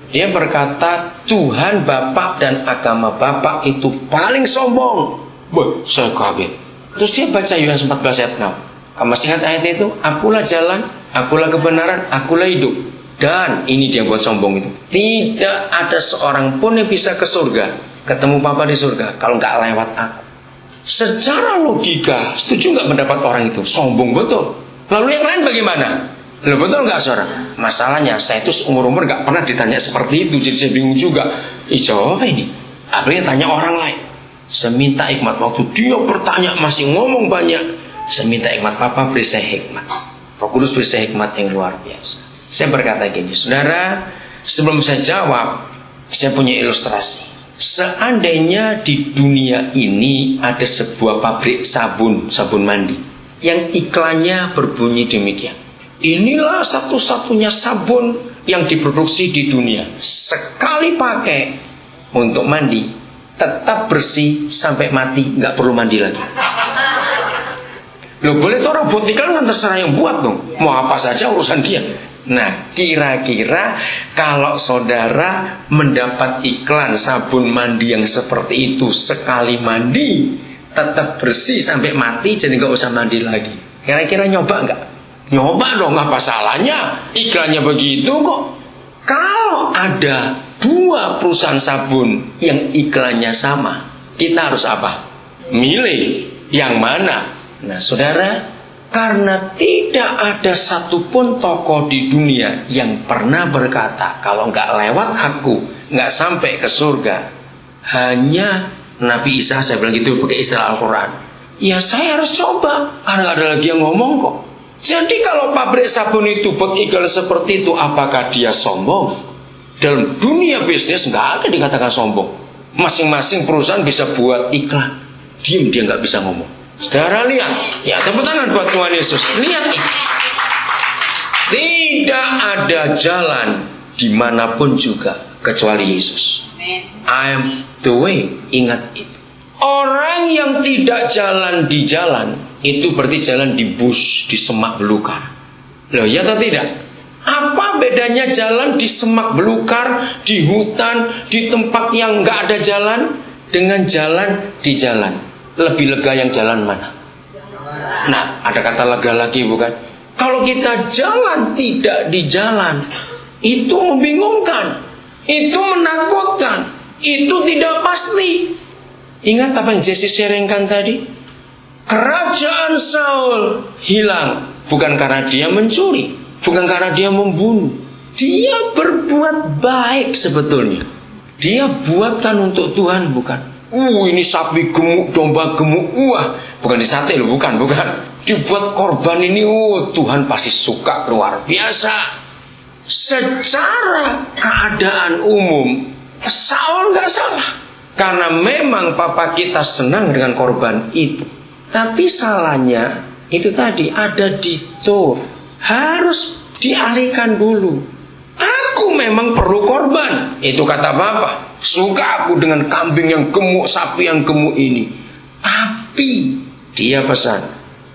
Dia berkata Tuhan Bapak dan agama Bapak itu paling sombong. Wah, saya kaget. Terus dia baca Yohanes 14 ayat 6. Kamu masih ingat ayat itu? Akulah jalan, akulah kebenaran, akulah hidup. Dan ini dia buat sombong itu. Tidak ada seorang pun yang bisa ke surga, ketemu Papa di surga, kalau nggak lewat aku. Secara logika, setuju nggak pendapat orang itu? Sombong betul. Lalu yang lain bagaimana? Loh, betul nggak saudara? Masalahnya saya itu seumur-umur nggak pernah ditanya seperti itu, jadi saya bingung juga. Jawab apa ini? Akhirnya tanya orang lain. Saya minta hikmat. Waktu dia bertanya masih ngomong banyak, saya minta hikmat. Papa beri saya hikmat. Roh Kudus beri saya hikmat yang luar biasa. Saya berkata gini, saudara, sebelum saya jawab, saya punya ilustrasi. Seandainya di dunia ini ada sebuah pabrik sabun mandi yang iklannya berbunyi demikian. Inilah satu-satunya sabun yang diproduksi di dunia. Sekali pakai untuk mandi, tetap bersih sampai mati, nggak perlu mandi lagi. Loh, boleh tuh robot iklan kan terserah yang buat dong. Mau apa saja urusan dia. Nah, kira-kira kalau saudara mendapat iklan sabun mandi yang seperti itu, sekali mandi tetap bersih sampai mati, jadi nggak usah mandi lagi. Kira-kira nyoba nggak? Nyoba dong, apa salahnya? Iklannya begitu kok. Kalau ada dua perusahaan sabun yang iklannya sama, kita harus apa? Milih yang mana? Nah, saudara, karena tidak ada satupun tokoh di dunia yang pernah berkata kalau nggak lewat aku nggak sampai ke surga. Hanya Nabi Isa, saya bilang gitu pakai istilah Al-Quran. Ya saya harus coba karena nggak ada lagi yang ngomong kok. Jadi kalau pabrik sabun itu buat iklan seperti itu, apakah dia sombong? Dalam dunia bisnis nggak ada dikatakan sombong. Masing-masing perusahaan bisa buat iklan, diem dia nggak bisa ngomong. Saudara lihat, ya tepuk tangan buat Tuhan Yesus. Lihat ini. Tidak ada jalan dimanapun juga kecuali Yesus. I am the way. Ingat itu. Orang yang tidak jalan di jalan, itu berarti jalan di bush, di semak belukar. Loh, ya atau tidak? Apa bedanya jalan di semak belukar, di hutan, di tempat yang nggak ada jalan, dengan jalan di jalan? Lebih lega yang jalan mana? Nah, ada kata lega lagi bukan? Kalau kita jalan tidak di jalan, itu membingungkan, itu menakutkan, itu tidak pasti. Ingat apa yang Jesse sharingkan tadi? Kerajaan Saul hilang bukan karena dia mencuri, bukan karena dia membunuh. Dia berbuat baik sebetulnya. Dia buatan untuk Tuhan bukan? Ini sapi gemuk, domba gemuk. Bukan disate loh, bukan. Dibuat korban ini, Tuhan pasti suka luar biasa. Secara keadaan umum, Saul nggak salah. Karena memang Papa kita senang dengan korban itu. Tapi salahnya, itu tadi ada detour. Harus dialihkan dulu. Aku memang perlu korban. Itu kata Papa. Suka aku dengan kambing yang gemuk, sapi yang gemuk ini. Tapi dia pesan,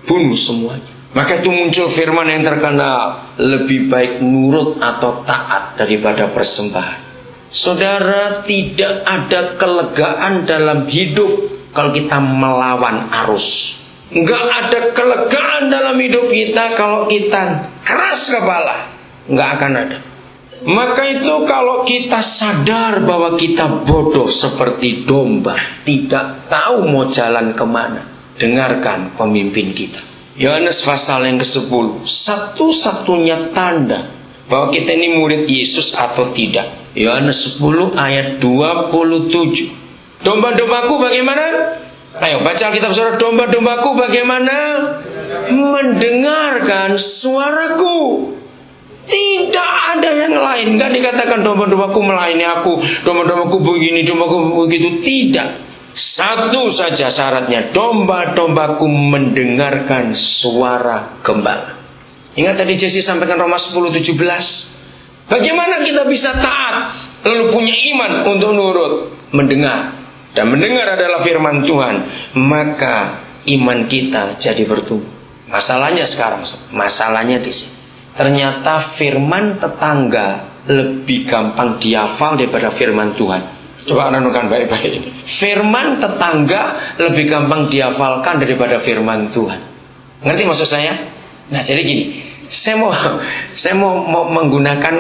bunuh semuanya. Maka itu muncul firman yang terkenal, lebih baik nurut atau taat daripada persembahan. Saudara, tidak ada kelegaan dalam hidup kalau kita melawan arus. Enggak ada kelegaan dalam hidup kita kalau kita keras kepala. Enggak akan ada. Maka itu kalau kita sadar bahwa kita bodoh seperti domba, tidak tahu mau jalan kemana, dengarkan pemimpin kita. Yohanes pasal yang ke-10, satu-satunya tanda bahwa kita ini murid Yesus atau tidak. Yohanes 10 ayat 27. Domba-dombaku bagaimana? Ayo baca Alkitab saudara. Domba-dombaku bagaimana? Mendengarkan suaraku. Tidak ada yang lain. Gak dikatakan domba-dombaku melayani aku, domba-dombaku begini, domba-dombaku begitu. Tidak. Satu saja syaratnya, domba-dombaku mendengarkan suara gembala. Ingat tadi Jesse sampaikan Roma 10:17. Bagaimana kita bisa taat lalu punya iman untuk nurut? Mendengar. Dan mendengar adalah firman Tuhan. Maka iman kita jadi bertumbuh. Masalahnya sekarang, masalahnya di sini. Ternyata firman tetangga lebih gampang dihafal daripada firman Tuhan? Coba renungkan baik-baik ini. Firman tetangga lebih gampang dihafalkan daripada firman Tuhan. Ngerti maksud saya? Nah, jadi gini, saya mau menggunakan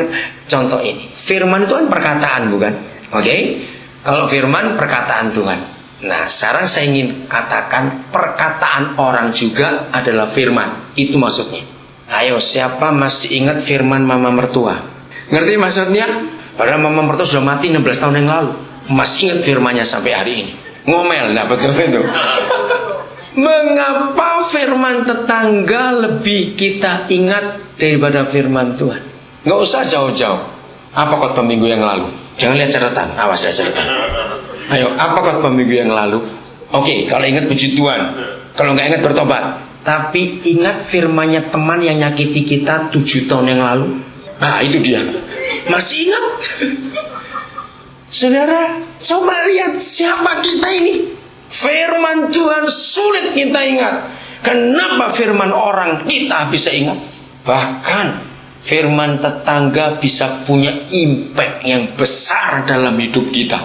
contoh ini. Firman itu kan perkataan, bukan? Oke? Kalau firman perkataan Tuhan. Nah, sekarang saya ingin katakan perkataan orang juga adalah firman. Itu maksudnya. Ayo, siapa masih ingat firman mama mertua? Ngerti maksudnya? Padahal mama mertua sudah mati 16 tahun yang lalu. Masih ingat firmannya sampai hari ini. Ngomel, nah betul itu. Mengapa firman tetangga lebih kita ingat daripada firman Tuhan? Nggak usah jauh-jauh. Apa khotbah minggu yang lalu? Jangan lihat catatan, awas ya catatan. Ayo, apa khotbah minggu yang lalu? Oke, kalau ingat puji Tuhan. Kalau nggak ingat bertobat. Tapi ingat firmannya teman yang nyakiti kita 7 tahun yang lalu. Nah, itu dia. Masih ingat? Saudara, coba lihat siapa kita ini. Firman Tuhan sulit kita ingat. Kenapa firman orang kita bisa ingat? Bahkan firman tetangga bisa punya impact yang besar dalam hidup kita.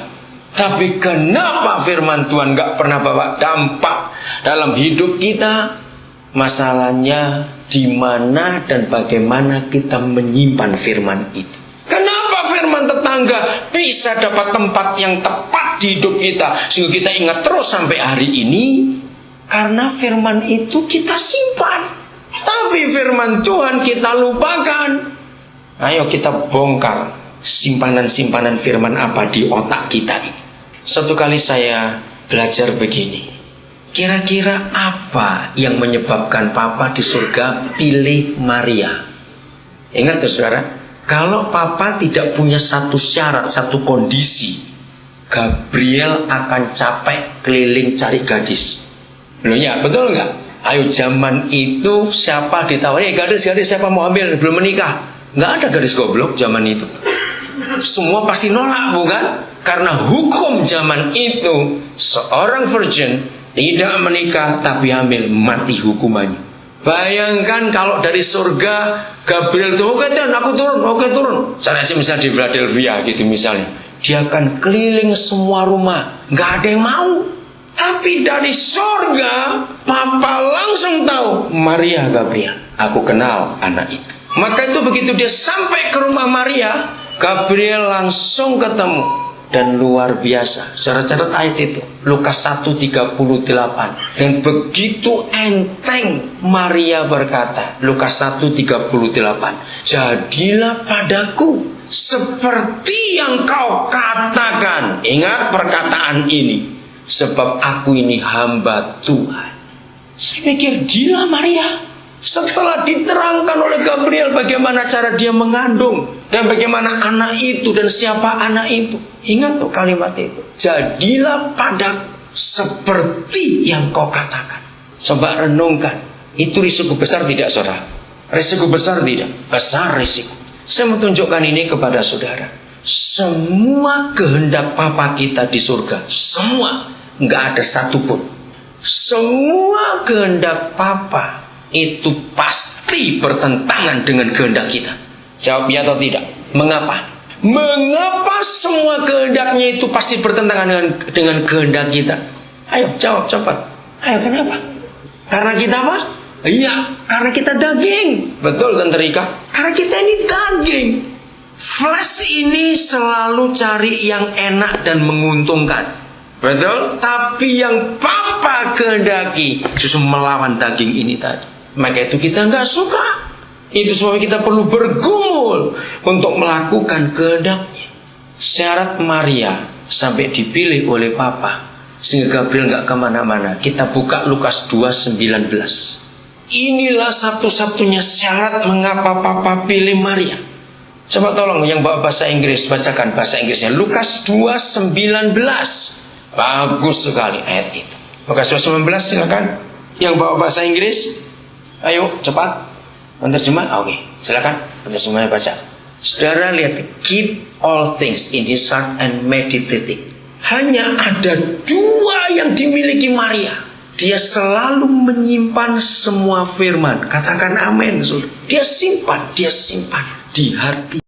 Tapi kenapa firman Tuhan gak pernah bawa dampak dalam hidup kita? Masalahnya di mana dan bagaimana kita menyimpan firman itu. Kenapa firman tetangga bisa dapat tempat yang tepat di hidup kita sehingga kita ingat terus sampai hari ini? Karena firman itu kita simpan. Tapi firman Tuhan kita lupakan. Ayo kita bongkar simpanan-simpanan firman apa di otak kita ini. Suatu kali saya belajar begini. Kira-kira apa yang menyebabkan Papa di surga pilih Maria? Ingat tuh saudara, kalau Papa tidak punya satu syarat, satu kondisi, Gabriel akan capek keliling cari gadis. Loh ya, betul nggak? Ayo zaman itu siapa ditawari, gadis-gadis siapa mau ambil belum menikah? Nggak ada gadis goblok zaman itu. Semua pasti nolak, bukan? Karena hukum zaman itu seorang virgin tidak menikah tapi hamil mati hukumannya. Bayangkan kalau dari surga Gabriel itu oke Tuhan aku turun, oke turun. Saya misalnya di Philadelphia gitu misalnya, dia akan keliling semua rumah, nggak ada yang mau. Tapi dari surga Papa langsung tahu Maria Gabriel, aku kenal anak itu. Maka itu begitu dia sampai ke rumah Maria, Gabriel langsung ketemu. Dan luar biasa, secara catat ayat itu Lukas 1:38. Dan begitu enteng Maria berkata, Lukas 1:38, jadilah padaku seperti yang kau katakan. Ingat perkataan ini, sebab aku ini hamba Tuhan. Saya pikir gila Maria. Setelah diterangkan oleh Gabriel bagaimana cara dia mengandung dan bagaimana anak itu dan siapa anak itu. Ingat tuh kalimat itu. Jadilah padaku seperti yang kau katakan. Coba renungkan. Itu risiko besar tidak saudara? Risiko besar tidak? Besar risiko. Saya mau tunjukkan ini kepada saudara. Semua kehendak Papa kita di surga, semua, nggak ada satupun. Semua kehendak Papa itu pasti bertentangan dengan kehendak kita. Jawab ya atau tidak? Mengapa? Mengapa semua kehendaknya itu pasti bertentangan dengan kehendak kita? Ayo jawab cepat. Ayo kenapa? Karena kita apa? Iya, karena kita daging. Betul Tante Rika? Karena kita ini daging. Flesh ini selalu cari yang enak dan menguntungkan. Betul? Tapi yang Papa kehendaki justru melawan daging ini tadi. Maka itu kita nggak suka. Itu sebabnya kita perlu bergumul untuk melakukan kehendaknya. Syarat Maria sampai dipilih oleh Papa sehingga Gabriel nggak kemana-mana. Kita buka Lukas 2:19. Inilah satu-satunya syarat mengapa Papa pilih Maria. Coba tolong yang bawa bahasa Inggris bacakan bahasa Inggrisnya. Lukas 2:19. Bagus sekali ayat itu. Lukas 2:19 silakan. Yang bawa bahasa Inggris, ayo cepat. Penerjemah, oke, silakan. Penerjemahnya baca. Saudara lihat, keep all things in his heart and meditating. Hanya ada dua yang dimiliki Maria. Dia selalu menyimpan semua firman. Katakan amin. Dia simpan di hati.